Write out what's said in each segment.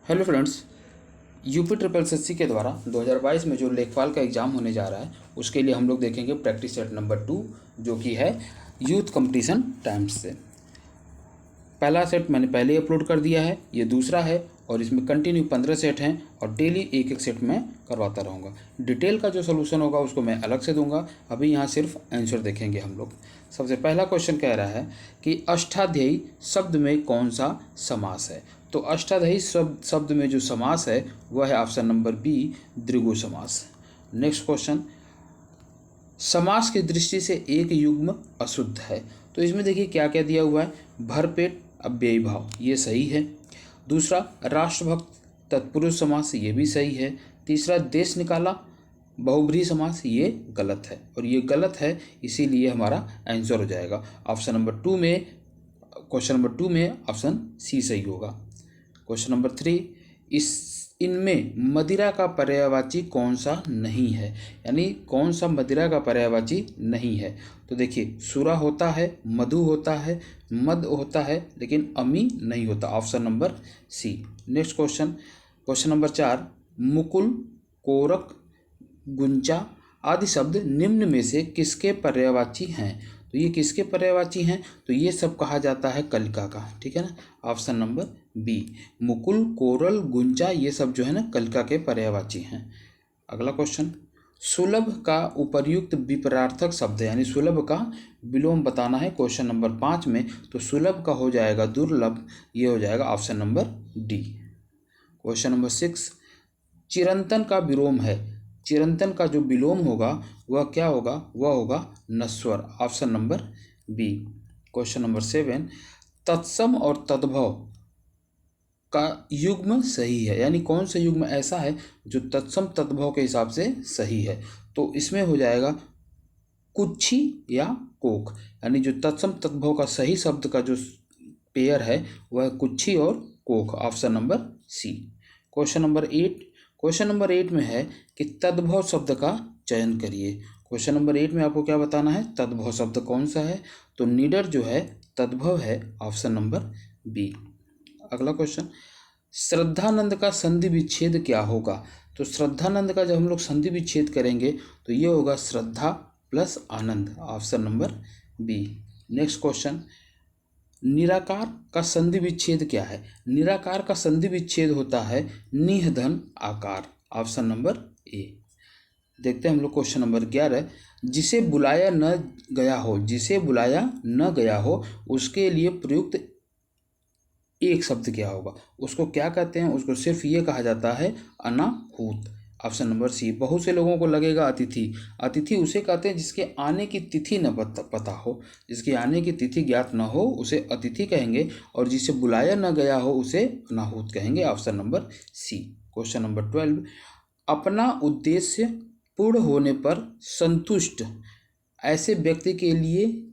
Hello friends. UP triple SSC के द्वारा 2022 में जो लेखपाल का एग्ज़ाम होने जा रहा है उसके लिए हम लोग देखेंगे प्रैक्टिस सेट नंबर 2 जो कि है यूथ कंपटीशन टाइम्स से। पहला सेट मैंने पहले ही अपलोड कर दिया है, ये दूसरा है और इसमें कंटिन्यू 15 सेट हैं और डेली एक एक सेट मैं करवाता रहूँगा। डिटेल का जो सोल्यूशन होगा उसको मैं अलग से दूंगा। अभी यहाँ सिर्फ आंसर देखेंगे हम लोग। सबसे पहला क्वेश्चन कह रहा है कि अष्टाध्यायी शब्द में कौन सा समास है। तो अष्टाध्यायी शब्द में जो समास है वह है ऑप्शन नंबर बी, द्विगु समास। नेक्स्ट क्वेश्चन, समास की दृष्टि से एक युग्म अशुद्ध है। तो इसमें देखिए क्या क्या दिया हुआ है, भरपेट अव्ययी भाव, ये सही है। दूसरा, राष्ट्रभक्त तत्पुरुष समास, ये भी सही है। तीसरा, देश निकाला बहुब्रीहि समास, ये गलत है और ये गलत है, इसीलिए हमारा आंसर हो जाएगा ऑप्शन नंबर 2 में। क्वेश्चन नंबर 2 में ऑप्शन सी सही होगा। क्वेश्चन नंबर 3, इनमें मदिरा का पर्यायवाची कौन सा नहीं है, यानी कौन सा मदिरा का पर्यायवाची नहीं है। तो देखिए सुरा होता है, मधु होता है, मद होता है, लेकिन अमी नहीं होता, option number C. Next question, question number 4, मुकुल, कोरक, गुंचा आदि शब्द निम्न में से किसके पर्यायवाची हैं। तो ये किसके पर्यायवाची हैं, तो ये सब कहा जाता है कलिका का, ठीक है ना, ऑप्शन नंबर बी। मुकुल, कोरल, गुंचा ये सब जो है ना कलिका के पर्यायवाची हैं। अगला क्वेश्चन, सुलभ का उपर्युक्त विपरार्थक शब्द है, यानी सुलभ का विलोम बताना है क्वेश्चन नंबर 5 में। तो सुलभ का हो जाएगा दुर्लभ, ये हो जाएगा option number D. Question number 6, चिरंतन का विलोम है, चिरंतन का जो विलोम होगा वह क्या होगा, वह होगा नश्वर, option number B. Question number 7, तत्सम और तद्भव का युग्म सही है, यानी कौन सा युग्म ऐसा है जो तत्सम तद्भव के हिसाब से सही है। तो इसमें हो जाएगा कुच्छी या कोक, यानी जो तत्सम तद्भव का सही शब्द का जो पेयर है वह कुच्छी और कोक, option number C. Question number 8, question number 8 में है कि तद्भव शब्द का चयन करिए। क्वेश्चन नंबर 8 में आपको क्या बताना है, तद्भव शब्द कौन सा है। तो निडर जो है तद्भव है, ऑप्शन नंबर बी। अगला क्वेश्चन, श्रद्धानंद का संधि विच्छेद क्या होगा। तो श्रद्धानंद का जब हम लोग संधि विच्छेद करेंगे तो ये होगा श्रद्धा प्लस आनंद, option number B. Next question, निराकार का संधि विच्छेद क्या है। निराकार का संधि विच्छेद होता है निधन आकार, ऑप्शन नंबर ए। देखते हैं हम लोग क्वेश्चन नंबर 11, जिसे बुलाया न गया हो, जिसे बुलाया न गया हो उसके लिए प्रयुक्त एक शब्द क्या होगा, उसको क्या कहते हैं, उसको सिर्फ ये कहा जाता है अनाहूत, ऑप्शन नंबर सी। बहुत से लोगों को लगेगा अतिथि, अतिथि उसे कहते हैं जिसके आने की तिथि न पता हो, जिसकी आने की तिथि ज्ञात न हो उसे अतिथि कहेंगे, और जिसे बुलाया न गया हो उसे अनाहूत कहेंगे, option number C. Question number 12, अपना उद्देश्य पूर्ण होने पर संतुष्ट ऐसे व्यक्ति के लिए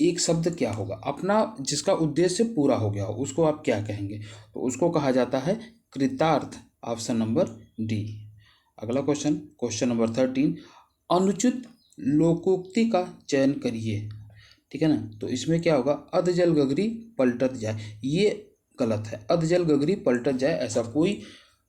एक शब्द क्या होगा। अपना जिसका उद्देश्य पूरा हो गया हो उसको आप क्या कहेंगे, तो उसको कहा जाता है कृतार्थ, ऑप्शन नंबर डी। अगला क्वेश्चन, क्वेश्चन नंबर 13, अनुचित लोकोक्ति का चयन करिए, ठीक है ना। तो इसमें क्या होगा, अधजल गगरी पलटत जाए, ये गलत है। अधजल गगरी पलटत जाए ऐसा कोई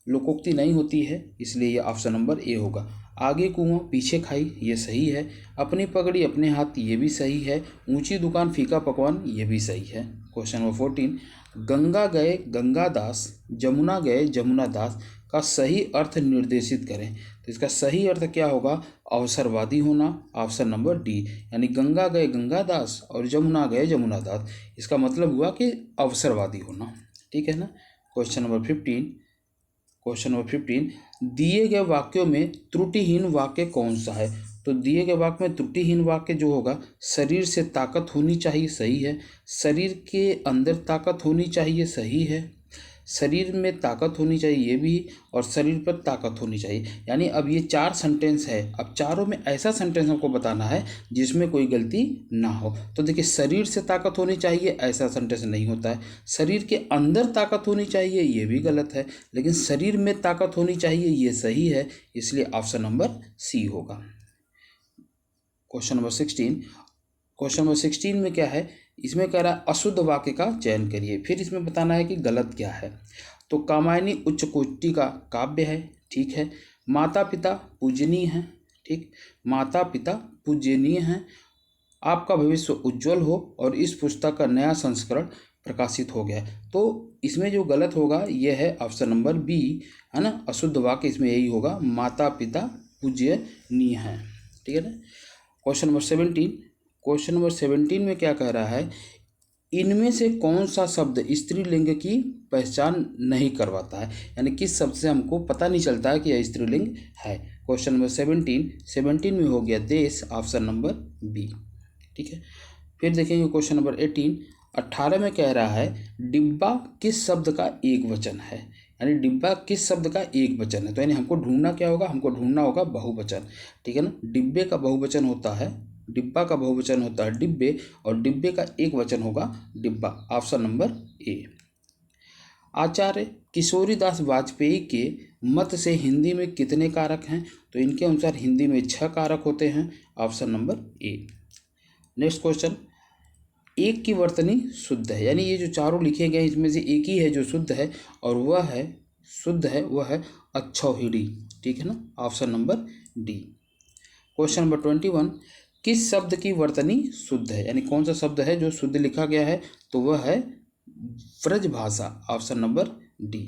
लोकोक्ति नहीं होती है, इसलिए ये ऑप्शन नंबर ए होगा। आगे कुआं पीछे खाई, ये सही है। अपनी पगड़ी अपने हाथ, ये भी सही है। ऊंची दुकान फीका पकवान, ये भी सही है। क्वेश्चन नंबर 14, गंगा गए गंगादास, जमुना गए जमुनादास का सही अर्थ निर्देशित करें। तो इसका सही अर्थ क्या होगा, अवसरवादी होना, ऑप्शन नंबर डी। यानी गंगा गए गंगादास और जमुना गए जमुनादास, इसका मतलब हुआ कि अवसरवादी होना, ठीक है ना। क्वेश्चन नंबर 15, क्वेश्चन नंबर 15, दिए गए वाक्यों में त्रुटिहीन वाक्य कौन सा है। तो दिए गए वाक्य में त्रुटिहीन वाक्य जो होगा, शरीर से ताकत होनी चाहिए, सही है। शरीर के अंदर ताकत होनी चाहिए, सही है। शरीर में ताकत होनी चाहिए, ये भी, और शरीर पर ताकत होनी चाहिए। यानी अब ये 4 सेंटेंस है, अब चारों में ऐसा सेंटेंस हमको बताना है जिसमें कोई गलती ना हो। तो देखिए शरीर से ताकत होनी चाहिए, ऐसा सेंटेंस नहीं होता है। शरीर के अंदर ताकत होनी चाहिए, ये भी गलत है। लेकिन शरीर में ताकत होनी चाहिए, ये सही है, इसलिए ऑप्शन नंबर सी होगा। क्वेश्चन नंबर 16, क्वेश्चन नंबर 16 में क्या है, इसमें कह रहा है अशुद्ध वाक्य का चयन करिए, फिर इसमें बताना है कि गलत क्या है। तो कामायनी उच्च कोटि का काव्य है, ठीक है। माता पिता पूजनीय हैं, ठीक, माता पिता पूजनीय हैं, आपका भविष्य उज्जवल हो, और इस पुस्तक का नया संस्करण प्रकाशित हो गया। तो इसमें जो गलत होगा ये है ऑप्शन नंबर बी, है ना, अशुद्ध वाक्य इसमें यही होगा, माता पिता पूजनीय हैं, ठीक है ना। क्वेश्चन नंबर 17, क्वेश्चन नंबर 17 में क्या कह रहा है, इनमें से कौन सा शब्द स्त्रीलिंग की पहचान नहीं करवाता है, यानी किस शब्द से हमको पता नहीं चलता है कि यह स्त्रीलिंग है। क्वेश्चन नंबर 17 में हो गया देश, ऑप्शन नंबर बी, ठीक है। फिर देखेंगे क्वेश्चन नंबर 18 में कह रहा है डिब्बा किस शब्द का एक वचन है, यानी डिब्बा किस शब्द का एक वचन है। तो यानी हमको ढूंढना क्या होगा, हमको ढूंढना होगा बहुवचन, ठीक है ना। डिब्बे का बहुवचन होता है, डिब्बा का बहुवचन होता है डिब्बे, और डिब्बे का एक वचन होगा डिब्बा, ऑप्शन नंबर ए। आचार्य किशोरीदास वाजपेयी के मत से हिंदी में कितने कारक हैं, तो इनके अनुसार हिंदी में 6 कारक होते हैं, ऑप्शन नंबर ए। नेक्स्ट क्वेश्चन, एक की वर्तनी शुद्ध है, यानी ये जो चारों लिखे गए इसमें से एक ही है जो शुद्ध है, और वह है शुद्ध है, वह है अच्छौहिड़ी, ठीक है ना, option number D. Question number 21, किस शब्द की वर्तनी शुद्ध है, यानी कौन सा शब्द है जो शुद्ध लिखा गया है, तो वह है ब्रज भाषा, option number D.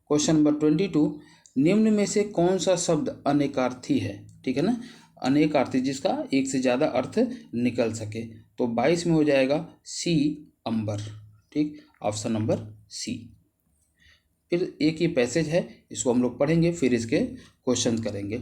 Question number 22, निम्न में से कौन सा शब्द अनेकार्थी है, ठीक है ना, अनेकार्थी जिसका एक से ज़्यादा अर्थ निकल सके, तो 22 में हो जाएगा सी, अंबर, ठीक, ऑप्शन नंबर सी। फिर एक ये पैसेज है, इसको हम लोग पढ़ेंगे, फिर इसके क्वेश्चन करेंगे।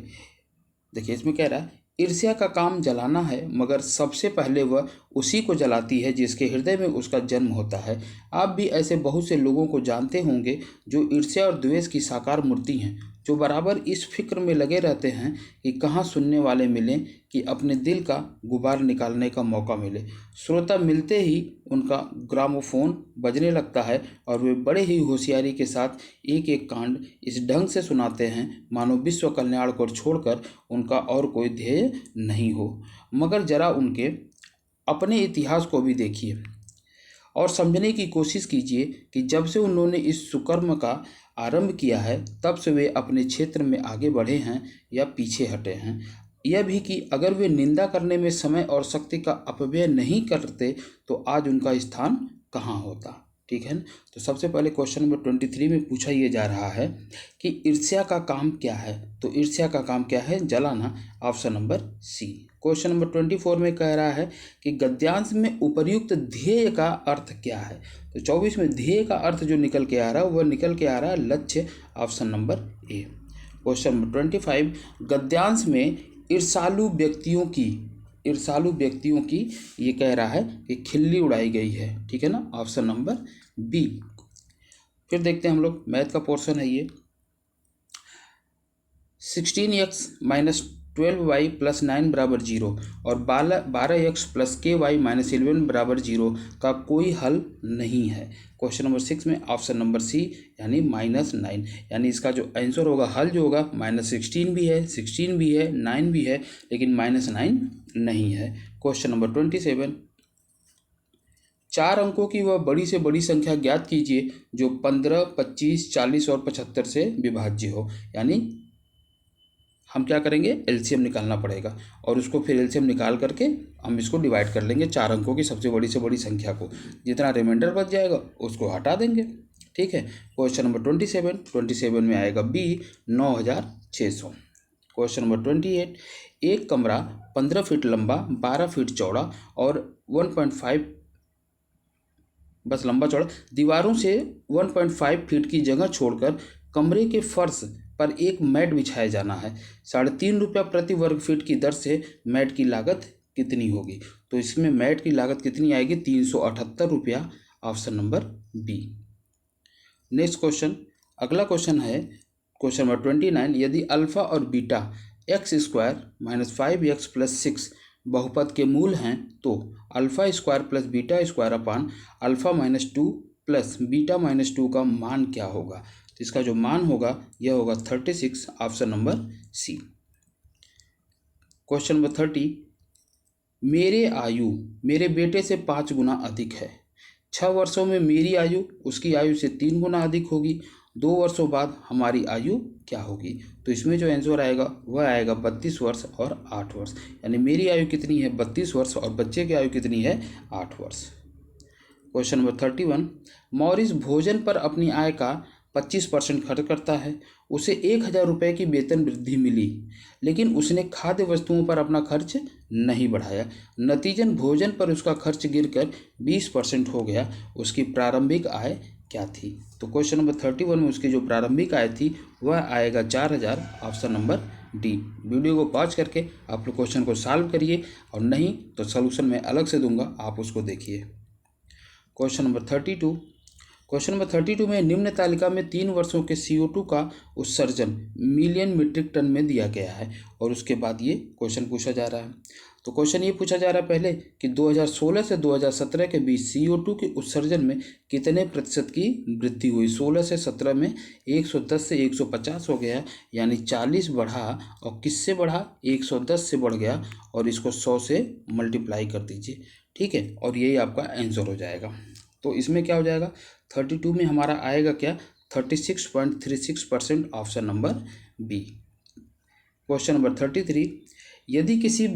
देखिए इसमें कह रहा है, ईर्ष्या का काम जलाना है, मगर सबसे पहले वह उसी को जलाती है जिसके हृदय में उसका जन्म होता है। आप भी ऐसे बहुत से लोगों को जानते होंगे जो ईर्ष्या और द्वेष की साकार मूर्ति हैं, जो बराबर इस फिक्र में लगे रहते हैं कि कहाँ सुनने वाले मिलें, कि अपने दिल का गुबार निकालने का मौका मिले। श्रोता मिलते ही उनका ग्रामोफोन बजने लगता है, और वे बड़े ही होशियारी के साथ एक एक कांड इस ढंग से सुनाते हैं मानो विश्व कल्याण को छोड़कर उनका और कोई ध्येय नहीं हो। मगर जरा उनके अपने इतिहास को भी देखिए और समझने की कोशिश कीजिए कि जब से उन्होंने इस सुकर्म का आरंभ किया है, तब से वे अपने क्षेत्र में आगे बढ़े हैं या पीछे हटे हैं। यह भी कि अगर वे निंदा करने में समय और शक्ति का अपव्यय नहीं करते तो आज उनका स्थान कहाँ होता, ठीक है ना। तो सबसे पहले क्वेश्चन नंबर 23 में पूछा ये जा रहा है कि ईर्ष्या का काम क्या है, तो ईर्ष्या का काम क्या है, जलाना, option number C. Question number 24 में कह रहा है कि गद्यांश में उपर्युक्त ध्येय का अर्थ क्या है, तो 24 में ध्येय का अर्थ जो निकल के आ रहा है वह निकल के आ रहा है लक्ष्य, option number A. Question number 25, गद्यांश में ईर्षालु व्यक्तियों की ये कह रहा है कि खिल्ली उड़ाई गई है, ठीक है ना, ऑप्शन नंबर बी। फिर देखते हैं हम लोग मैथ का पोर्शन है ये, 16x माइनस 12y प्लस 9 बराबर 0 और 12x प्लस के वाई माइनस 11 बराबर 0 का कोई हल नहीं है। क्वेश्चन नंबर 6 में ऑप्शन नंबर सी, यानी -9, यानी इसका जो आंसर होगा, हल जो होगा, -16 भी है, 16 भी है, 9 भी है, लेकिन -9 नहीं है। क्वेश्चन नंबर 27, 4 अंकों की वह बड़ी से बड़ी संख्या ज्ञात कीजिए जो 15, 25, 40 और 75 से विभाज्य हो, यानी हम क्या करेंगे, एलसीएम निकालना पड़ेगा, और उसको फिर एलसीएम निकाल करके हम इसको डिवाइड कर लेंगे 4 अंकों की सबसे बड़ी से बड़ी संख्या को, जितना रिमाइंडर बच जाएगा उसको हटा देंगे, ठीक है। क्वेश्चन नंबर 27 में आएगा बी, 9600। क्वेश्चन नंबर 28, एक कमरा 15 फीट लंबा, 12 फीट चौड़ा और 1.5 बस लंबा चौड़ा, दीवारों से 1.5 फीट की जगह छोड़कर कमरे के फर्श पर एक मैट बिछाया जाना है। 3.5 रुपया प्रति वर्ग फीट की दर से मैट की लागत कितनी होगी, तो इसमें मैट की लागत कितनी आएगी, 378 रुपया, option number B. Next question, अगला क्वेश्चन है क्वेश्चन नंबर 29, यदि अल्फा और beta x² minus 5x plus 6 बहुपद के मूल हैं तो alpha square plus beta square upon alpha minus 2 plus beta minus 2 का मान क्या होगा, तो इसका जो मान होगा यह होगा 36, option number C. Question number 30, मेरे आयु मेरे बेटे से 5 गुना अधिक है, 6 वर्षों में मेरी आयु उसकी आयु से 3 गुना अधिक होगी। 2 वर्षों बाद हमारी आयु क्या होगी? तो इसमें जो आंसर आएगा वह आएगा 32 वर्ष और 8 वर्ष। यानी मेरी आयु कितनी है? 32 वर्ष और बच्चे की आयु कितनी है? 8 वर्ष। क्वेश्चन नंबर 31, मॉरिस भोजन पर अपनी आय का 25% खर्च करता है। उसे 1,000 रुपये की वेतन वृद्धि मिली, लेकिन उसने खाद्य वस्तुओं पर अपना खर्च नहीं बढ़ाया। नतीजन भोजन पर उसका खर्च गिरकर 20% हो गया। उसकी प्रारंभिक आय क्या थी? तो क्वेश्चन नंबर 31 में उसकी जो प्रारंभिक आय थी वह आएगा 4,000, ऑप्शन नंबर डी। वीडियो को पॉज करके आप लोग क्वेश्चन को सॉल्व करिए, और नहीं तो सॉल्यूशन मैं अलग से दूंगा, आप उसको देखिए। क्वेश्चन नंबर 32, क्वेश्चन नंबर 32 में निम्न तालिका में 3 वर्षों के CO2 का उत्सर्जन मिलियन मीट्रिक टन में दिया गया है, और उसके बाद ये क्वेश्चन पूछा जा रहा है। तो क्वेश्चन ये पूछा जा रहा है पहले कि 2016 से 2017 के बीच CO2 के उत्सर्जन में कितने प्रतिशत की वृद्धि हुई? 16 से 17 में 110 से 150 हो गया, यानी 40 बढ़ा, और किससे बढ़ा? 110 से बढ़ गया, और इसको 100 से मल्टीप्लाई कर दीजिए, ठीक है, और यही आपका आंसर हो जाएगा। तो इसमें क्या हो जाएगा? 32 में हमारा आएगा क्या? 36.36%, option number B. Question number 33, यदि किसी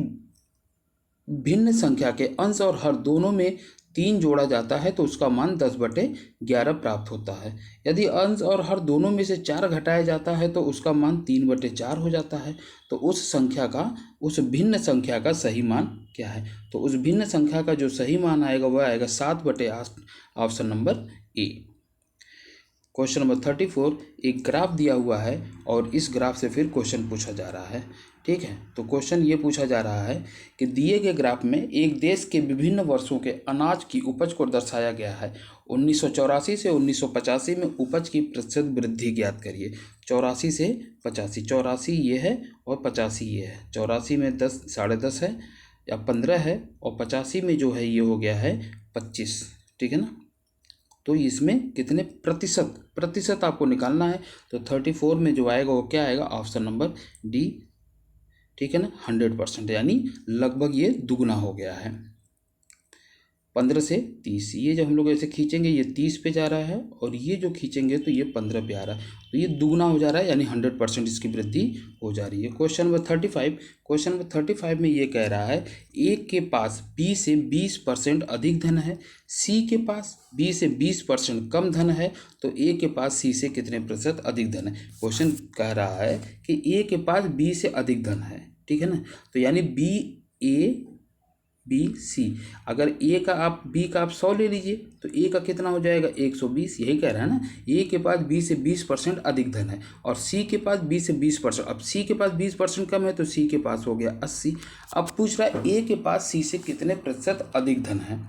भिन्न संख्या के अंश और हर दोनों में 3 जोड़ा जाता है तो उसका मान 10/11 प्राप्त होता है। यदि अंश और हर दोनों में से 4 घटाया जाता है तो उसका मान 3/4 हो जाता है। तो उस भिन्न संख्या का सही मान क्या है? तो उस भिन्न संख्या का जो सही मान आएगा वह आएगा 7/8, option number A. Question number 34, एक ग्राफ दिया हुआ है और इस ग्राफ से फिर क्वेश्चन पूछा जा रहा है, ठीक है। तो क्वेश्चन ये पूछा जा रहा है कि दिए गए ग्राफ में एक देश के विभिन्न वर्षों के अनाज की उपज को दर्शाया गया है। 1984 से 1985 में उपज की प्रतिशत वृद्धि ज्ञात करिए। 84 से 85, 84 ये है और 85 ये है। 84 में 10, 10.5 है या 15 है, और 85 में जो है ये हो गया है 25, ठीक है ना। तो इसमें कितने प्रतिशत आपको निकालना है। तो 34 में जो आएगा वो क्या आएगा? ऑप्शन नंबर डी, ठीक है ना, 100%, यानी लगभग ये दुगना हो गया है। 15 से 30, ये जब हम लोग ऐसे खींचेंगे ये 30 पे जा रहा है, और ये जो खींचेंगे तो ये 15 पे आ रहा है, तो ये दुगना हो जा रहा है, यानी 100% इसकी वृद्धि हो जा रही है। क्वेश्चन नंबर 35, क्वेश्चन नंबर 35 में ये कह रहा है ए के पास बी से 20% अधिक धन है, सी के पास बी से 20% कम धन है, तो ए के पास सी से कितने प्रतिशत अधिक धन है? क्वेश्चन कह रहा है कि ए के पास बी से अधिक धन है, ठीक है ना। तो यानी B अगर ए का आप बी का आप 100 ले लीजिए तो ए का कितना हो जाएगा? 120, यही कह रहा है ना। ए के पास बी से 20% अधिक धन है, और सी के पास बी से 20%, अब सी के पास 20% कम है तो सी के पास हो गया 80। अब पूछ रहा है ए के पास सी से कितने प्रतिशत अधिक धन है,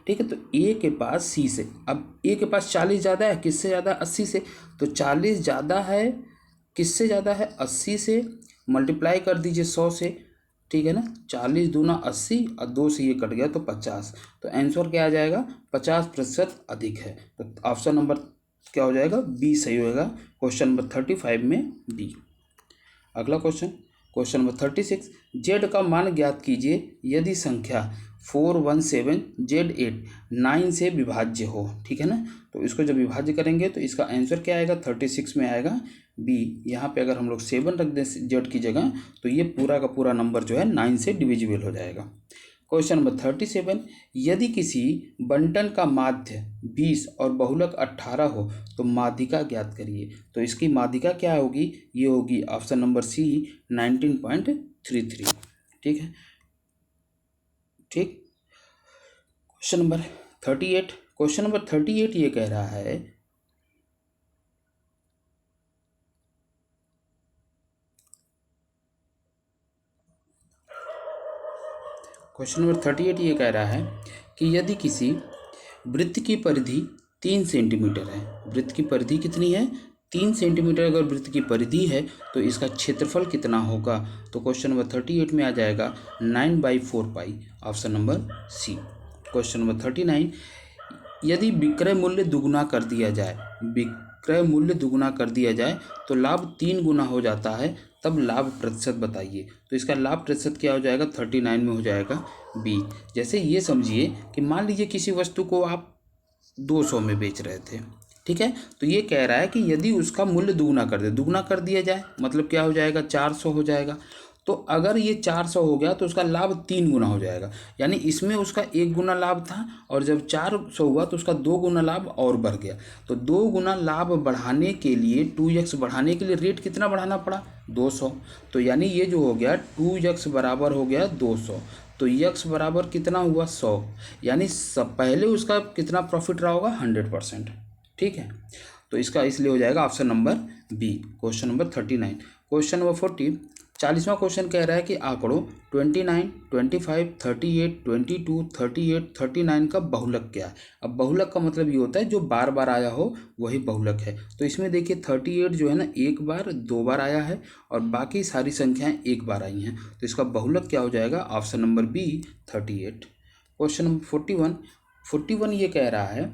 ठीक है। तो ए के पास सी से, अब ए के पास 40 ज़्यादा है, किससे ज़्यादा? 80 से। तो 40 ज़्यादा है, किससे ज़्यादा है? 80 से। मल्टीप्लाई कर दीजिए 100 से, ठीक है ना। 40 दूना 80 और 2 से ये कट गया तो 50। तो आंसर क्या आ जाएगा? 50% अधिक है। तो ऑप्शन नंबर क्या हो जाएगा? बी सही होगा। क्वेश्चन नंबर 35 में डी। अगला क्वेश्चन, क्वेश्चन नंबर 36, जेड का मान ज्ञात कीजिए यदि संख्या 417 Z8 9 से विभाज्य हो, ठीक है ना। तो इसको जब विभाज्य करेंगे तो इसका आंसर क्या आएगा? 36 में आएगा बी। यहाँ पे अगर हम लोग 7 रख दें जेड की जगह तो ये पूरा का पूरा नंबर जो है 9 से डिविजिबल हो जाएगा। क्वेश्चन नंबर 37, यदि किसी बंटन का माध्य 20 और बहुलक 18 हो तो माध्यिका ज्ञात करिए। तो इसकी माध्यिका क्या होगी? ये होगी ऑप्शन नंबर सी 19.33, ठीक है, ठीक। क्वेश्चन नंबर 38, क्वेश्चन नंबर 38 ये कह रहा है क्वेश्चन नंबर 38 ये कह रहा है कि यदि किसी वृत्त की परिधि 3 सेंटीमीटर है, वृत्त की परिधि कितनी है? 3 सेंटीमीटर अगर वृत्त की परिधि है तो इसका क्षेत्रफल कितना होगा? तो क्वेश्चन नंबर 38 में आ जाएगा 9/4 pi, option number C. Question number 39, यदि विक्रय मूल्य दुगुना कर दिया जाए, विक्रय मूल्य दुगुना कर दिया जाए तो लाभ 3 गुना हो जाता है, तब लाभ प्रतिशत बताइए। तो इसका लाभ प्रतिशत क्या हो जाएगा? 39 में हो जाएगा बी। जैसे ये समझिए कि मान लीजिए किसी वस्तु को आप 200 में बेच रहे थे। ठीक है, तो ये कह रहा है कि यदि उसका मूल्य दुगना कर दे, दुगना कर दिया जाए मतलब क्या हो जाएगा, 400 हो जाएगा। तो अगर ये 400 हो गया तो उसका लाभ 3 गुना हो जाएगा, यानी इसमें उसका 1 गुना लाभ था और जब 400 हुआ तो उसका 2 गुना लाभ और बढ़ गया। तो 2 गुना लाभ बढ़ाने के लिए 2x बढ़ाने के लिए रेट कितना बढ़ाना पड़ा, 200। तो यानी ये जो हो गया 2x बराबर हो गया 200, तो x बराबर कितना हुआ 100, यानी सब पहले उसका कितना प्रॉफिट रहा होगा 100%। ठीक है, तो इसका इसलिए हो जाएगा option number B, question number 39। Question number 40, 40वां क्वेश्चन कह रहा है कि आंकड़ों 29, 25, 38, 22, 38, 39 का बहुलक क्या है। अब बहुलक का मतलब ये होता है जो बार बार आया हो वही बहुलक है। तो इसमें देखिए 38 जो है ना एक बार, 2 बार आया है और बाकी सारी संख्याएं एक बार आई हैं, तो इसका बहुलक क्या हो जाएगा, option number B 38। Question number 41, 41 ये कह रहा है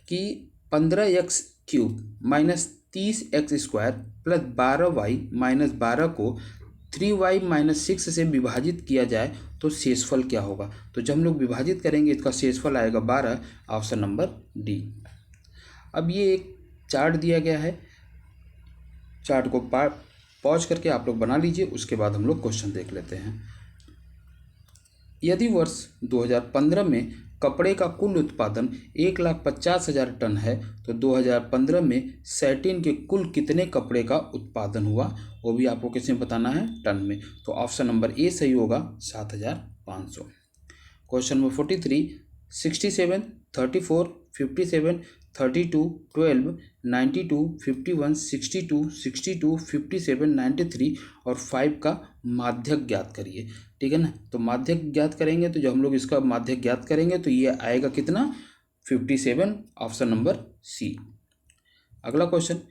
कि 15x³ minus 30x² plus 12y minus 12 को 3y माइनस 6 से विभाजित किया जाए तो शेषफल क्या होगा। तो जब हम लोग विभाजित करेंगे इसका शेषफल आएगा 12, ऑप्शन नंबर डी। अब ये एक चार्ट दिया गया है, चार्ट को पॉज करके आप लोग बना लीजिए, उसके बाद हम लोग क्वेश्चन देख लेते हैं। यदि वर्ष 2015 में कपड़े का कुल उत्पादन 1,50,000 टन है तो 2015 में सैटिन के कुल कितने कपड़े का उत्पादन हुआ, वो भी आपको किस में बताना है, टन में। तो ऑप्शन नंबर ए सही होगा 7,500। क्वेश्चन नंबर 43, 67, 34, 57, 32, 12, 92, 51, 62, 62, 57, 93 और 5 का माध्यक ज्ञात करिए। ठीक है ना, तो माध्यक ज्ञात करेंगे तो जब हम लोग इसका माध्यक ज्ञात करेंगे तो ये आएगा कितना, 57, ऑप्शन नंबर सी। अगला क्वेश्चन,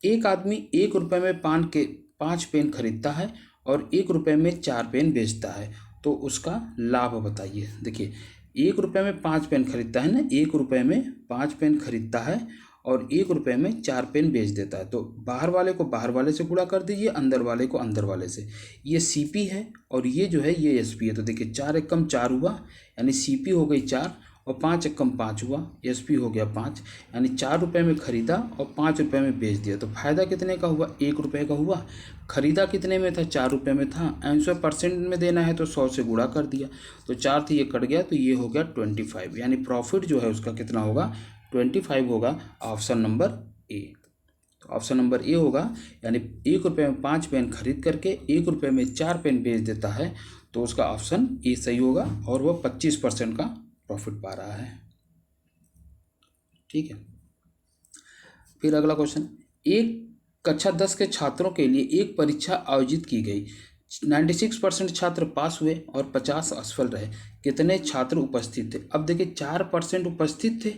एक आदमी 1 रुपये में 5 पेन खरीदता है और 1 रुपये में 4 पेन बेचता है, तो उसका लाभ बताइए। देखिए 1 रुपये में 5 पेन खरीदता है ना, 1 रुपये में 5 पेन खरीदता है और 1 रुपये में 4 पेन बेच देता है, तो बाहर वाले को बाहर वाले से गुणा कर दीजिए, अंदर वाले को अंदर वाले से। ये CP है और ये जो है ये SP है, तो देखिए 4 एकम 4 हुआ, यानी CP हो गई 4 और 5 एकम 5 हुआ, SP हो गया 5, यानी 4 रुपये में खरीदा और 5 रुपये में बेच दिया। तो फायदा कितने का हुआ, 1 रुपये का हुआ। खरीदा कितने में था, 4 रुपये में था, 100% में देना है तो 100 से गुणा कर दिया, तो 4 थी ये कट गया, तो ये हो गया 25, यानी प्रॉफिट जो है उसका कितना होगा, 25 होगा, ऑप्शन नंबर ए। तो ऑप्शन नंबर ए होगा, यानी 1 रुपये में 5 पेन खरीद करके 1 रुपये में 4 पेन बेच देता है, तो उसका ऑप्शन ए सही होगा और वह 25% का प्रॉफिट पा रहा है। ठीक है, फिर अगला क्वेश्चन, एक कक्षा 10 के छात्रों के लिए एक परीक्षा आयोजित की गई, 96% छात्र पास हुए और 50 असफल रहे, कितने छात्र उपस्थित थे। अब देखिए 4% उपस्थित थे,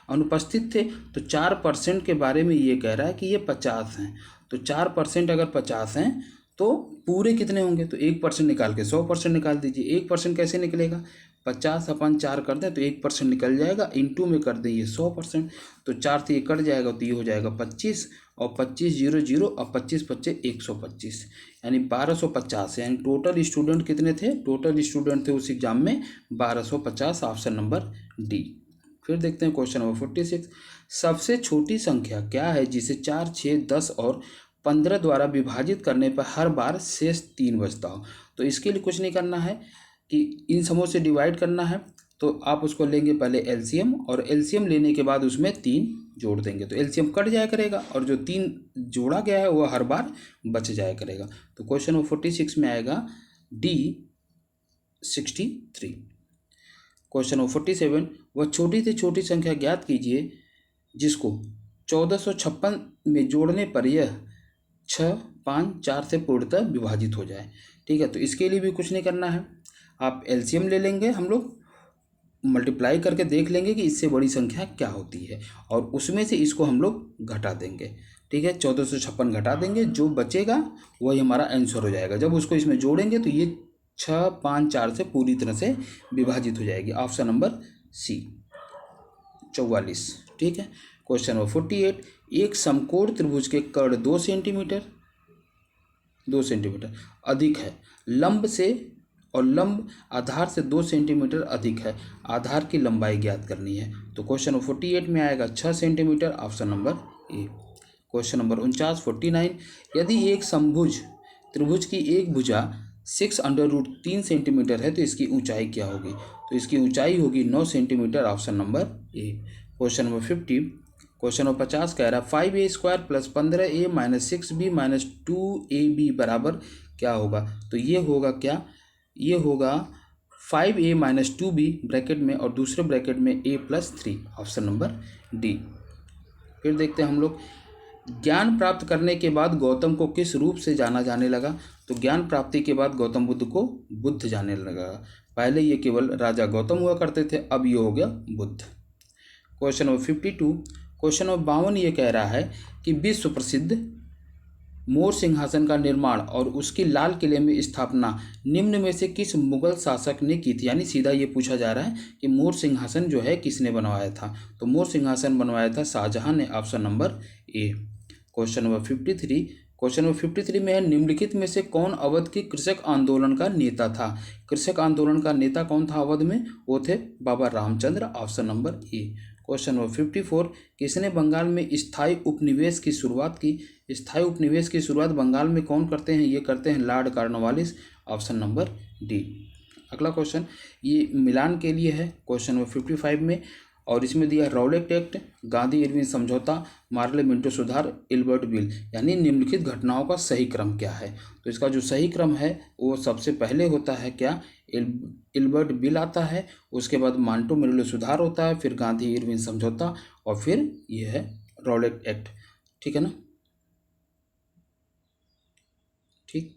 अनुपस्थित थे, तो 4% के बारे में ये कह रहा है कि ये 50 हैं, तो 4% अगर 50 हैं तो पूरे कितने होंगे, तो 1% निकाल के 100% निकाल दीजिए। 1% कैसे निकलेगा, 50 अपन 4 कर दें तो 1% निकल जाएगा, इंटू में कर दें ये 100%, तो 4 से ये कट जाएगा तो ये हो जाएगा 25 और 25 0 0 और 25 25 125, यानी 1250, यानी टोटल स्टूडेंट कितने थे, टोटल स्टूडेंट थे उस एग्जाम में 1250, ऑप्शन नंबर डी। फिर देखते हैं क्वेश्चन नंबर 46, सबसे छोटी संख्या क्या है जिसे 4, 6, 10 और 15 द्वारा विभाजित करने पर हर बार शेष 3 बचता हो। तो इसके लिए कुछ नहीं करना है कि इन समूह से डिवाइड करना है, तो आप उसको लेंगे पहले LCM और LCM लेने के बाद उसमें 3 जोड़ देंगे, तो LCM कट जाया करेगा और जो 3 जोड़ा गया है वह हर बार बच जाया करेगा। तो क्वेश्चन नंबर 46 में आएगा D 63। क्वेश्चन नंबर 47, वह छोटी से छोटी संख्या ज्ञात कीजिए जिसको 1456 में जोड़ने पर यह 6, 5, 4 से पूर्णतः विभाजित हो जाए। ठीक है, तो इसके लिए भी कुछ नहीं करना है, आप LCM ले लेंगे, हम लोग मल्टीप्लाई करके देख लेंगे कि इससे बड़ी संख्या क्या होती है और उसमें से इसको हम लोग घटा देंगे। ठीक है, 1456 घटा देंगे, जो बचेगा वही हमारा आंसर हो जाएगा। जब उसको इसमें जोड़ेंगे तो ये 6, 5, 4 से पूरी तरह से विभाजित हो जाएगी, ऑप्शन नंबर सी 44। ठीक है, क्वेश्चन नंबर 48, एक समकोण त्रिभुज के कर्ण 2 सेंटीमीटर अधिक है लंब से और लंब आधार से 2 सेंटीमीटर अधिक है। आधार की लंबाई ज्ञात करनी है। तो क्वेश्चन नंबर 48 में आएगा 6 centimetre, option number A. Question number 49 49, यदि एक समभुज त्रिभुज की एक भुजा 6√3 सेंटीमीटर है तो इसकी ऊंचाई क्या होगी? तो इसकी ऊंचाई होगी 9 centimetre, option number A. Question number 50 question number 50 कह रहा है 5a² + 15a - 6b - 2ab बराबर क्या होगा? तो ये होगा क्या? ये होगा 5a - 2b ब्रैकेट में और दूसरे ब्रैकेट में a + 3, ऑप्शन नंबर डी। फिर देखते हैं हम लोग, ज्ञान प्राप्त करने के बाद गौतम को किस रूप से जाना जाने लगा? तो ज्ञान प्राप्ति के बाद गौतम बुद्ध को बुद्ध जाने लगा। पहले ये केवल राजा गौतम हुआ करते थे, अब ये हो गया Buddha. Question number 52 question number 52 ये कह रहा है कि विश्व प्रसिद्ध मोर सिंहासन का निर्माण और उसकी लाल किले में स्थापना निम्न में से किस मुगल शासक ने की थी? यानी सीधा ये पूछा जा रहा है कि मोर सिंहासन जो है किसने बनवाया था? तो मोर सिंहासन बनवाया था शाहजहां ने, option number A. Question number 53 question number 53 में है निम्नलिखित में से कौन अवध के कृषक आंदोलन का नेता था? कृषक आंदोलन का नेता कौन था अवध में? वो थे Baba Ramchandra, option number A. Question number 54 किसने बंगाल में स्थायी उपनिवेश की शुरुआत की? स्थायी उपनिवेश की शुरुआत बंगाल में कौन करते हैं? ये करते हैं Lord Cornwallis, option number D. अगला क्वेश्चन ये मिलान के लिए है, क्वेश्चन नंबर 55 में, और इसमें दिया रॉलेट एक्ट, गांधी इरविन समझौता, मार्ले मिंटो सुधार, इल्बर्ट बिल। यानी निम्नलिखित घटनाओं का सही क्रम क्या है? तो इसका जो सही क्रम है वो सबसे पहले होता है क्या? इल्बर्ट बिल आता है, उसके बाद मांटो मिंटो सुधार होता है, फिर गांधी इरविन समझौता और फिर ये है रॉलेट एक्ट। ठीक है ना? ठीक,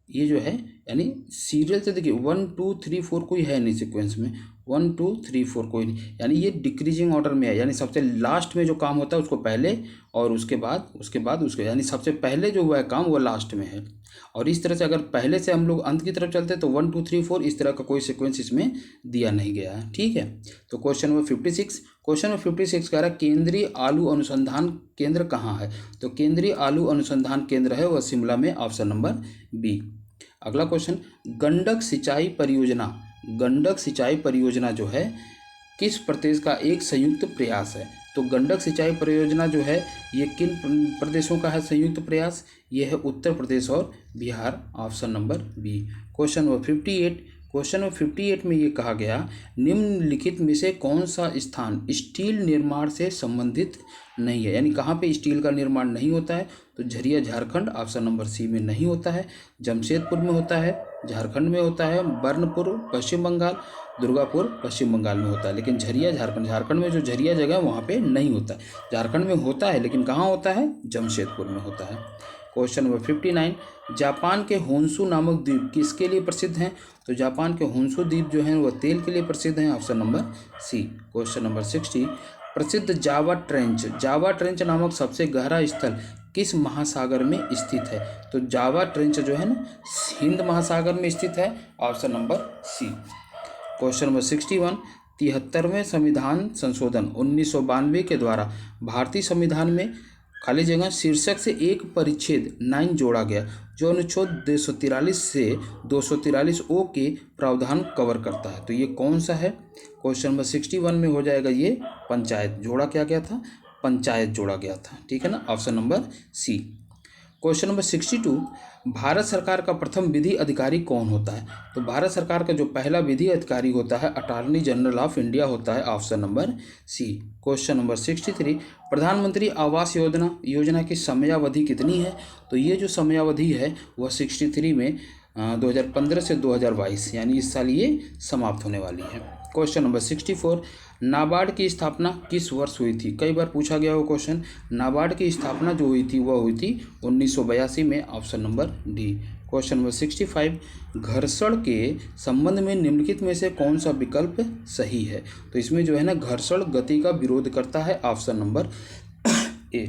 ये जो है यानी सीरियल से देखिए 1 2 3 4 कोई है नहीं सीक्वेंस में, 1 2 3 4 कोई नहीं, यानी ये डिक्रीजिंग ऑर्डर में है। यानी सबसे लास्ट में जो काम होता है उसको पहले और उसके बाद उसके, यानी सबसे पहले जो हुआ है काम वो लास्ट में है। और इस तरह से अगर पहले से हम लोग अंत की तरफ चलते तो 1 2 3 4 इस तरह का कोई सीक्वेंस इसमें दिया नहीं गया है। ठीक है, तो क्वेश्चन नंबर 56 क्वेश्चन नंबर 56 कह रहा है केंद्रीय आलू अनुसंधान केंद्र कहाँ है? तो केंद्रीय आलू अनुसंधान केंद्र है वह शिमला में, ऑप्शन नंबर बी। अगला क्वेश्चन गंडक सिंचाई परियोजना, गंडक सिंचाई परियोजना जो है किस प्रदेश का एक संयुक्त प्रयास है? तो गंडक सिंचाई परियोजना जो है ये किन प्रदेशों का है संयुक्त प्रयास? ये है उत्तर प्रदेश और Bihar, option number B. Question number 58 question number 58 में ये कहा गया निम्नलिखित में से कौन सा स्थान स्टील निर्माण से संबंधित नहीं है? यानी कहाँ पे स्टील का निर्माण नहीं होता है? तो Jharia Jharkhand, option number C में नहीं होता है, जमशेदपुर में होता है, झारखंड में होता है, बर्नपुर पश्चिम बंगाल, दुर्गापुर पश्चिम बंगाल में होता है, लेकिन झरिया झारखंड, झारखंड में जो झरिया जगह है वहाँ पे नहीं होता है। झारखंड में होता है लेकिन कहाँ होता है? जमशेदपुर में होता है। क्वेश्चन नंबर 59 जापान के होन्शु नामक द्वीप किसके लिए प्रसिद्ध हैं? तो जापान के होन्शु द्वीप जो हैं वह तेल के लिए प्रसिद्ध हैं, option number C. Question number 60 प्रसिद्ध जावा ट्रेंच, जावा ट्रेंच नामक सबसे गहरा स्थल किस महासागर में स्थित है? तो जावा ट्रेंच जो है ना हिंद महासागर में स्थित है, option number C. Question number 61 73वें संविधान संशोधन 1992 के द्वारा भारतीय संविधान में खाली जगह शीर्षक से एक परिच्छेद 9 जोड़ा गया जो अनुच्छेद 243 से 243 ओ के प्रावधान कवर करता है। तो ये कौन सा है? क्वेश्चन नंबर 61 में हो जाएगा ये पंचायत, जोड़ा क्या गया था? पंचायत जोड़ा गया था। ठीक है ना, option number C. Question number 62 Bharat सरकार का प्रथम विधि अधिकारी कौन होता है? तो भारत सरकार का जो पहला विधि अधिकारी होता है अटॉर्नी जनरल ऑफ इंडिया होता है, option number C. Question number 63 प्रधानमंत्री आवास योजना की समयावधि कितनी है? तो ये जो समयावधि है वह 63 में 2015 से 2022 यानी इस साल ये समाप्त होने वाली है। क्वेश्चन नंबर 64 नाबार्ड की स्थापना किस वर्ष हुई थी? कई बार पूछा गया वो क्वेश्चन। नाबार्ड की स्थापना जो हुई थी वह हुई थी 1982 में, option number D. Question number 65 घर्षण के संबंध में निम्नलिखित में से कौन सा विकल्प सही है? तो इसमें जो है ना घर्षण गति का विरोध करता है, option number A.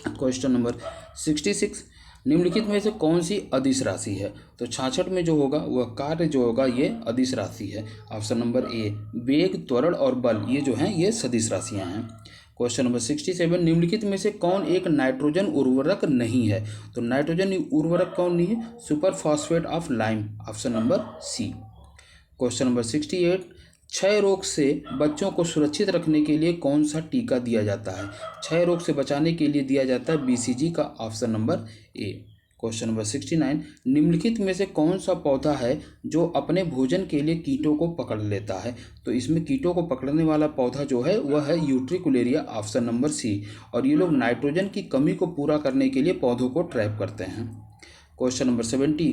Question number 66 निम्नलिखित में से कौन सी अदिश राशि है? तो 66 में जो होगा वह कार्य जो होगा ये अदिश राशि है, ऑप्शन नंबर ए। वेग, त्वरण और बल ये जो हैं ये सदिश राशियां हैं। क्वेश्चन नंबर 67, निम्नलिखित में से कौन एक नाइट्रोजन उर्वरक नहीं है? तो नाइट्रोजन उर्वरक कौन नहीं है? Super phosphate of lime, option number C. Question number 68, क्षय रोग से बच्चों को सुरक्षित रखने के लिए कौन सा टीका दिया जाता है? क्षय रोग से बचाने के लिए दिया जाता है BCG का, option number A. Question number 69, निम्नलिखित में से कौन सा पौधा है जो अपने भोजन के लिए कीटों को पकड़ लेता है? तो इसमें कीटों को पकड़ने वाला पौधा जो है वह है यूट्रिकुलेरिया, ऑप्शन नंबर सी। और ये लोग नाइट्रोजन की कमी को पूरा करने के लिए पौधों को ट्रैप करते हैं। क्वेश्चन नंबर 70,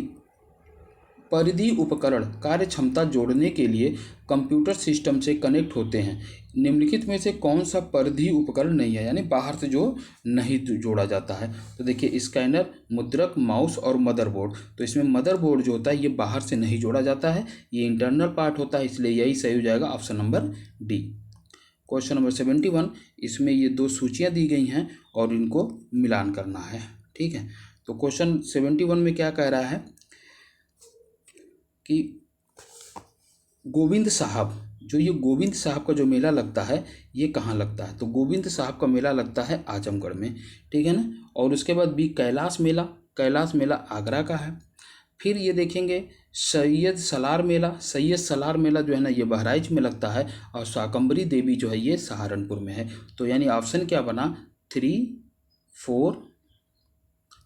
परिधि उपकरण कार्य क्षमता जोड़ने के लिए कंप्यूटर सिस्टम से कनेक्ट होते हैं। निम्नलिखित में से कौन सा परिधि उपकरण नहीं है, यानी बाहर से जो नहीं जोड़ा जाता है? तो देखिए, स्कैनर, मुद्रक, माउस और मदरबोर्ड। तो इसमें मदरबोर्ड जो होता है ये बाहर से नहीं जोड़ा जाता है, ये इंटरनल पार्ट होता है, इसलिए यही सही हो जाएगा, option number D. Question number 71, इसमें ये दो सूचियाँ दी गई हैं और इनको मिलान करना है। ठीक है, तो क्वेश्चन 71 में क्या कह रहा है कि गोविंद साहब, जो ये गोविंद साहब का जो मेला लगता है ये कहाँ लगता है? तो गोविंद साहब का मेला लगता है आजमगढ़ में, ठीक है ना। और उसके बाद भी कैलाश मेला, कैलाश मेला आगरा का है। फिर ये देखेंगे सैयद सलार मेला, सैयद सलार मेला जो है ना ये बहराइच में लगता है। और शाकंभरी देवी जो है ये सहारनपुर में है। तो यानी ऑप्शन क्या बना? 3, 4,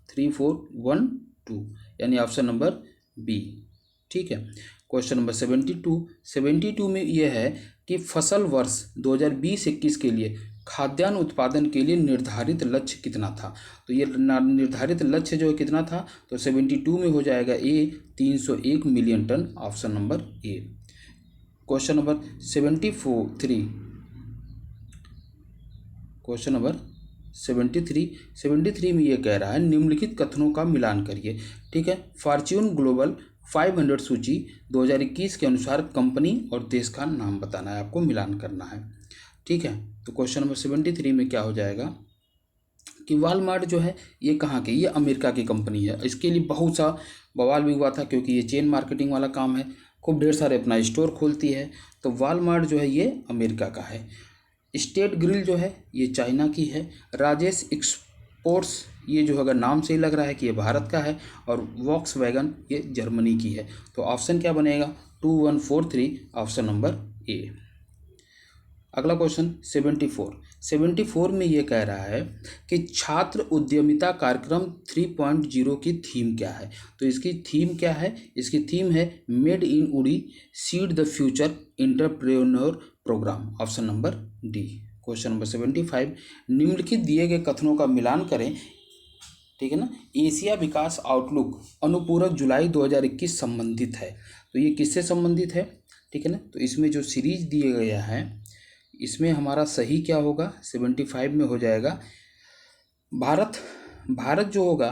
1, 2, यानी ऑप्शन नंबर बी। ठीक है, क्वेश्चन नंबर 72 में यह है कि फसल वर्ष 2020-21 के लिए खाद्यान्न उत्पादन के लिए निर्धारित लक्ष्य कितना था? तो ये निर्धारित लक्ष्य जो है कितना था? तो 72 में हो जाएगा A, 301 million ton, option number A. Question number 73 में ये कह रहा है निम्नलिखित कथनों का मिलान करिए। ठीक है, फॉर्च्यून ग्लोबल 500 सूची 2021 के अनुसार कंपनी और देश का नाम बताना है, आपको मिलान करना है। ठीक है, तो क्वेश्चन नंबर 73 में क्या हो जाएगा कि वॉलमार्ट जो है ये कहाँ की? ये अमेरिका की कंपनी है। इसके लिए बहुत सा बवाल भी हुआ था क्योंकि ये चेन मार्केटिंग वाला काम है, खूब ढेर सारे अपना स्टोर खोलती है। तो वॉलमार्ट जो है ये अमेरिका का है। स्टेट ग्रिल जो है ये चाइना की है। राजेश एक्सपोर्ट्स, ये जो अगर नाम से ही लग रहा है कि ये भारत का है। और वॉक्सवैगन ये जर्मनी की है। तो ऑप्शन क्या बनेगा? 2143, ऑप्शन नंबर ए। अगला क्वेश्चन 74 में ये कह रहा है कि छात्र उद्यमिता कार्यक्रम 3.0 की थीम क्या है? तो इसकी थीम क्या है? इसकी थीम है मेड इन उड़ी, seed the future entrepreneur program, option number D. Question number 75, निम्नलिखित दिए गए कथनों का मिलान करें। ठीक है ना, एशिया विकास आउटलुक अनुपूरक जुलाई 2021 संबंधित है। तो ये किससे संबंधित है? ठीक है ना, तो इसमें जो सीरीज दिए गया है इसमें हमारा सही क्या होगा? 75 में हो जाएगा भारत जो होगा,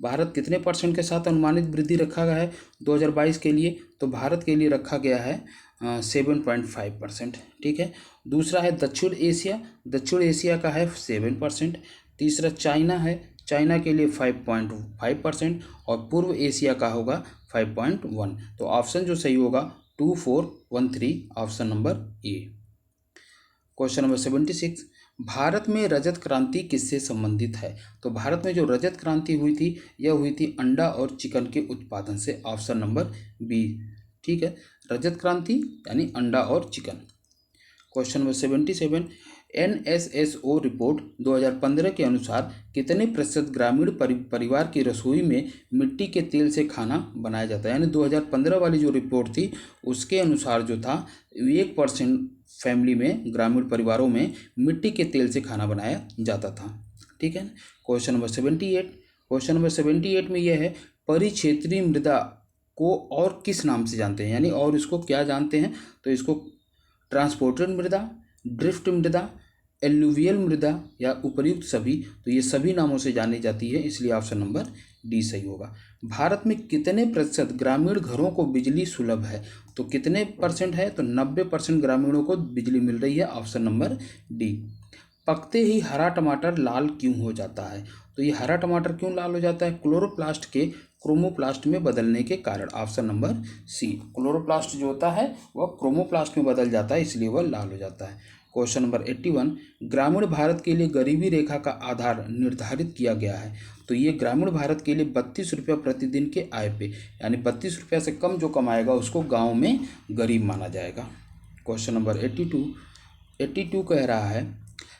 भारत कितने परसेंट के साथ अनुमानित वृद्धि रखा गया है 2022 के लिए? तो भारत के लिए रखा गया है 7.5%। ठीक है, दूसरा है दक्षिण एशिया का है 7%। तीसरा चाइना है, चाइना के लिए 5.5% और पूर्व एशिया का होगा 5.1। तो ऑप्शन जो सही होगा 2413, option number A. Question number 76, Bharat में रजत क्रांति किससे संबंधित है? तो भारत में जो रजत क्रांति हुई थी यह हुई थी अंडा और चिकन के उत्पादन से, ऑप्शन नंबर बी। ठीक है, रजत क्रांति यानी अंडा और chicken. Question number 77, NSSO report 2015 के अनुसार कितने प्रतिशत ग्रामीण परिवार की रसोई में मिट्टी के तेल से खाना बनाया जाता है? यानी 2015 वाली जो रिपोर्ट थी उसके अनुसार जो था 1% फैमिली में, ग्रामीण परिवारों में मिट्टी के तेल से खाना बनाया जाता था। ठीक है, क्वेश्चन नंबर 78 में यह है परिक्षेत्रीय मृदा को और किस नाम से जानते हैं? यानी और इसको क्या जानते हैं? तो इसको ट्रांसपोर्टेड मृदा, ड्रिफ्ट मृदा, एल्यूवियल मृदा या उपर्युक्त सभी। तो ये सभी नामों से जानी जाती है, इसलिए ऑप्शन नंबर डी सही होगा। भारत में कितने प्रतिशत ग्रामीण घरों को बिजली सुलभ है? तो कितने परसेंट है? तो 90% ग्रामीणों को बिजली मिल रही है, ऑप्शन नंबर डी। पकते ही हरा टमाटर लाल क्यों हो जाता है? तो ये हरा टमाटर क्यों लाल हो जाता है? क्लोरोप्लास्ट के क्रोमोप्लास्ट में बदलने के कारण, ऑप्शन नंबर सी। क्लोरोप्लास्ट जो होता है वह क्रोमोप्लास्ट में बदल जाता है, इसलिए वह लाल हो जाता है। क्वेश्चन नंबर 81, ग्रामीण भारत के लिए गरीबी रेखा का आधार निर्धारित किया गया है। तो ये ग्रामीण भारत के लिए 32 रुपया प्रतिदिन के आय पे, यानी 32 रुपया से कम जो कमाएगा उसको गांव में गरीब माना जाएगा। क्वेश्चन नंबर 82 कह रहा है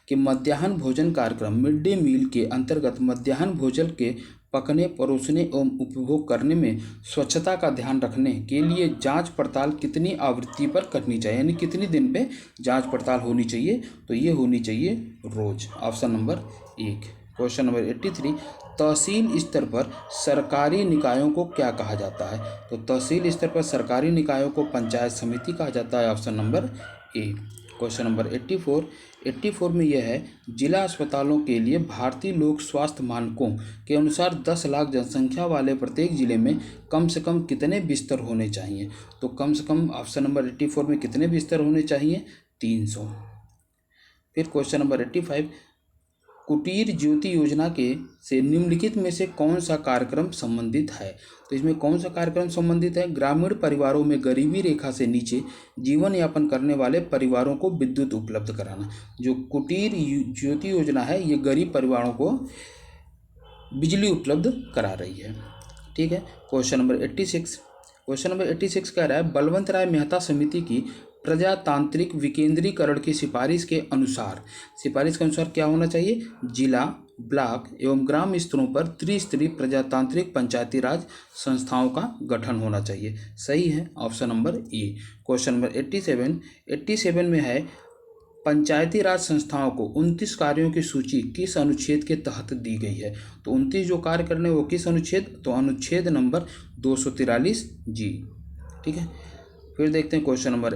कि मध्याह्न भोजन कार्यक्रम मिड डे मील के अंतर्गत मध्याह्न भोजन के पकने, परोसने एवं उपभोग करने में स्वच्छता का ध्यान रखने के लिए जांच पड़ताल कितनी आवृत्ति पर करनी चाहिए, यानी कितनी दिन पे जांच पड़ताल होनी चाहिए। तो ये होनी चाहिए रोज, ऑप्शन नंबर 1। क्वेश्चन नंबर 83, तहसील स्तर पर सरकारी निकायों को क्या कहा जाता है। तो तहसील स्तर पर सरकारी निकायों को पंचायत समिति कहा जाता है, option number A. Question number 84 में यह है, जिला अस्पतालों के लिए भारतीय लोक स्वास्थ्य मानकों के अनुसार 10 लाख जनसंख्या वाले प्रत्येक जिले में कम से कम कितने बिस्तर होने चाहिए। तो कम से कम ऑप्शन नंबर 84 में कितने बिस्तर होने चाहिए, 300। फिर क्वेश्चन नंबर 85, कुटीर ज्योति योजना के से निम्नलिखित में से कौन सा कार्यक्रम संबंधित है। तो इसमें कौन सा कार्यक्रम संबंधित है, ग्रामीण परिवारों में गरीबी रेखा से नीचे जीवन यापन करने वाले परिवारों को विद्युत उपलब्ध कराना। जो कुटीर ज्योति योजना है ये गरीब परिवारों को बिजली उपलब्ध करा रही है। ठीक है। क्वेश्चन नंबर 86 कह रहा है, बलवंत राय मेहता समिति की प्रजातांत्रिक विकेंद्रीकरण की सिफारिश के अनुसार क्या होना चाहिए, जिला, ब्लॉक एवं ग्राम स्तरों पर त्रिस्तरीय प्रजातांत्रिक पंचायती राज संस्थाओं का गठन होना चाहिए। सही है, option number A. Question number 87 में है, पंचायती राज संस्थाओं को 29 कार्यों की सूची किस अनुच्छेद के तहत दी गई है। तो 29 जो कार्य करने वो किस अनुच्छेद, तो अनुच्छेद नंबर 243 जी। ठीक है। फिर देखते हैं क्वेश्चन नंबर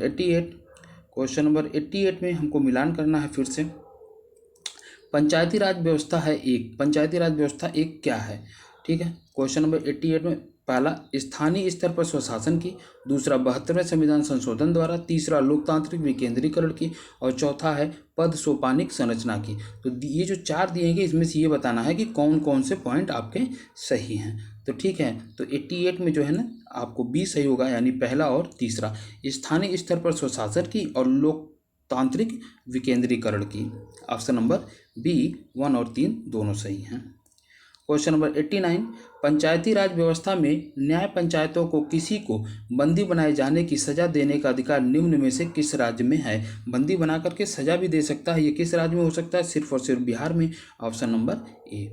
88 में हमको मिलान करना है फिर से। पंचायती राज व्यवस्था एक क्या है। ठीक है। क्वेश्चन नंबर 88 में पहला स्थानीय स्तर पर स्वशासन की, दूसरा 72वें संविधान संशोधन द्वारा, तीसरा लोकतांत्रिक विकेंद्रीकरण की और चौथा है पद सोपानिक संरचना की। तो ये जो 4 दिए गए इसमें से ये बताना है कि कौन कौन से पॉइंट आपके सही हैं। तो ठीक है, तो 88 में जो है ना आपको बी सही होगा, यानी पहला और तीसरा, स्थानीय स्तर पर स्वशासन की और लोकतांत्रिक विकेंद्रीकरण की। ऑप्शन नंबर बी 1 और 3 दोनों सही हैं। क्वेश्चन नंबर 89, पंचायती राज व्यवस्था में न्याय पंचायतों को किसी को बंदी बनाए जाने की सजा देने का अधिकार निम्न में से किस राज्य में है। बंदी बना करके सजा भी दे सकता है, ये किस राज्य में हो सकता है, सिर्फ और सिर्फ बिहार में। Option number A.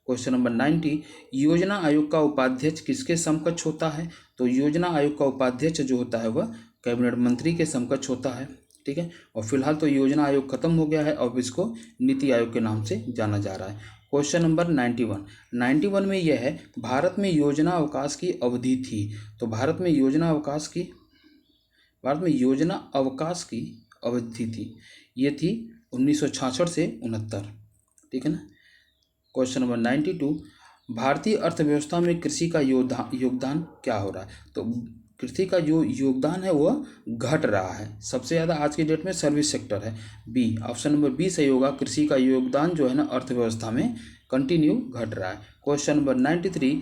Question number 90, योजना आयोग का उपाध्यक्ष किसके समकक्ष होता है। तो योजना आयोग का उपाध्यक्ष जो होता है वह कैबिनेट मंत्री के समकक्ष होता है। ठीक है। और फिलहाल तो योजना आयोग खत्म हो गया है, अब इसको नीति आयोग के नाम से जाना जा रहा है। क्वेश्चन नंबर 91 में यह है, भारत में योजना अवकाश की अवधि थी। तो भारत में योजना अवकाश की अवधि थी, ये थी 1966 से 69। ठीक है ना। क्वेश्चन नंबर 92, भारतीय अर्थव्यवस्था में कृषि का योगदान क्या हो रहा है। तो कृषि का जो योगदान है वह घट रहा है। सबसे ज़्यादा आज की डेट में सर्विस सेक्टर है, बी। ऑप्शन नंबर बी सही होगा, कृषि का योगदान जो है ना अर्थव्यवस्था में कंटिन्यू घट रहा है। क्वेश्चन नंबर 93,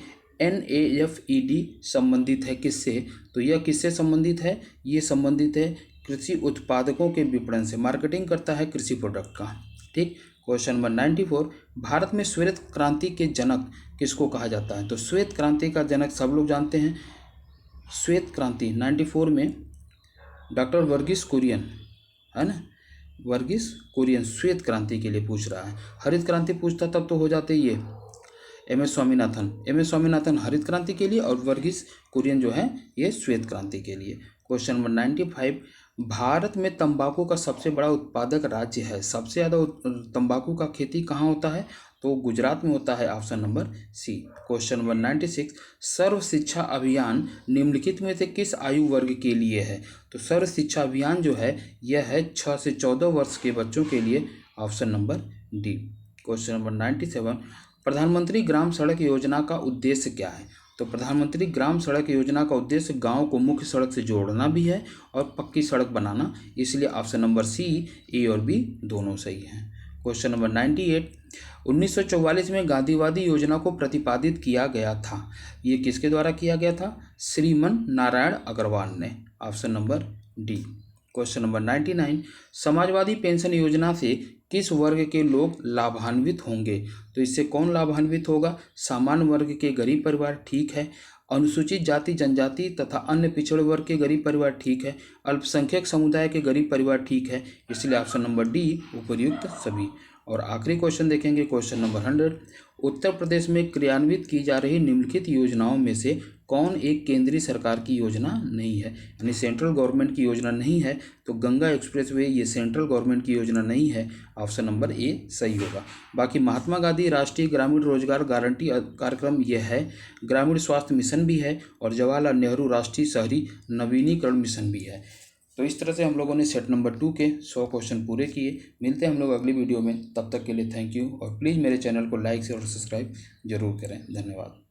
NAFED संबंधित है किससे। तो यह किससे संबंधित है, ये संबंधित है कृषि उत्पादकों के विपणन से, मार्केटिंग करता है कृषि प्रोडक्ट का। ठीक। क्वेश्चन नंबर 94, भारत में श्वेत क्रांति के जनक किसको कहा जाता है। तो श्वेत क्रांति का जनक सब लोग जानते हैं, श्वेत क्रांति 94 में डॉक्टर वर्गीस कुरियन है ना, वर्गीस कुरियन श्वेत क्रांति के लिए पूछ रहा है। हरित क्रांति पूछता तब तो हो जाते ये एम एस स्वामीनाथन हरित क्रांति के लिए और वर्गीस कुरियन जो है ये श्वेत क्रांति के लिए। क्वेश्चन नंबर 95, भारत में तंबाकू का सबसे बड़ा उत्पादक राज्य है। सबसे ज़्यादा तंबाकू का खेती कहाँ होता है, तो गुजरात में होता है। Option number C. Question number 96, Sarva Shiksha Abhiyan निम्नलिखित में से किस आयु वर्ग के लिए है। तो सर्व शिक्षा अभियान जो है यह है 6 से 14 वर्ष के बच्चों के लिए। Option number D. Question number 97, प्रधानमंत्री ग्राम सड़क योजना का उद्देश्य क्या है। तो प्रधानमंत्री ग्राम सड़क योजना का उद्देश्य गांव को मुख्य सड़क से जोड़ना भी है और पक्की सड़क बनाना, इसलिए ऑप्शन नंबर सी, ए और बी दोनों सही हैं। क्वेश्चन नंबर 98, 1944 में गांधीवादी योजना को प्रतिपादित किया गया था, ये किसके द्वारा किया गया था, श्रीमन नारायण अग्रवाल ने। Option number D. Question number 99, Samajwadi pension योजना से किस वर्ग के लोग लाभान्वित होंगे? तो इससे कौन लाभान्वित होगा? सामान्य वर्ग के गरीब परिवार, ठीक है। अनुसूचित जाति जनजाति तथा अन्य पिछड़े वर्ग के गरीब परिवार, ठीक है। अल्पसंख्यक समुदाय के गरीब परिवार, ठीक है। इसलिए ऑप्शन नंबर डी उपर्युक्त सभी। और आखिरी क्वेश्चन देखेंगे, क्वेश्चन नंबर 100, उत्तर प्रदेश में क्रियान्वित की जा रही निम्नलिखित योजनाओं में से कौन एक केंद्रीय सरकार की योजना नहीं है? यानी सेंट्रल गवर्नमेंट की योजना नहीं है, तो गंगा एक्सप्रेसवे ये सेंट्रल गवर्नमेंट की योजना नहीं है। ऑप्शन नंबर ए सही होगा। बाकी महात्मा गांधी राष्ट्रीय ग्रामीण रोजगार गारंटी कार्यक्रम यह है, ग्रामीण स्वास्थ्य मिशन भी है और जवाहरलाल नेहरू राष्ट्रीय शहरी नवीनीकरण मिशन भी है। तो इस तरह से हम लोगों ने सेट नंबर 2 के 100 क्वेश्चन पूरे किए। मिलते हैं हम लोग अगली वीडियो में, तब तक के लिए थैंक यू। और प्लीज़ मेरे चैनल को लाइक शेयर और सब्सक्राइब जरूर करें। धन्यवाद।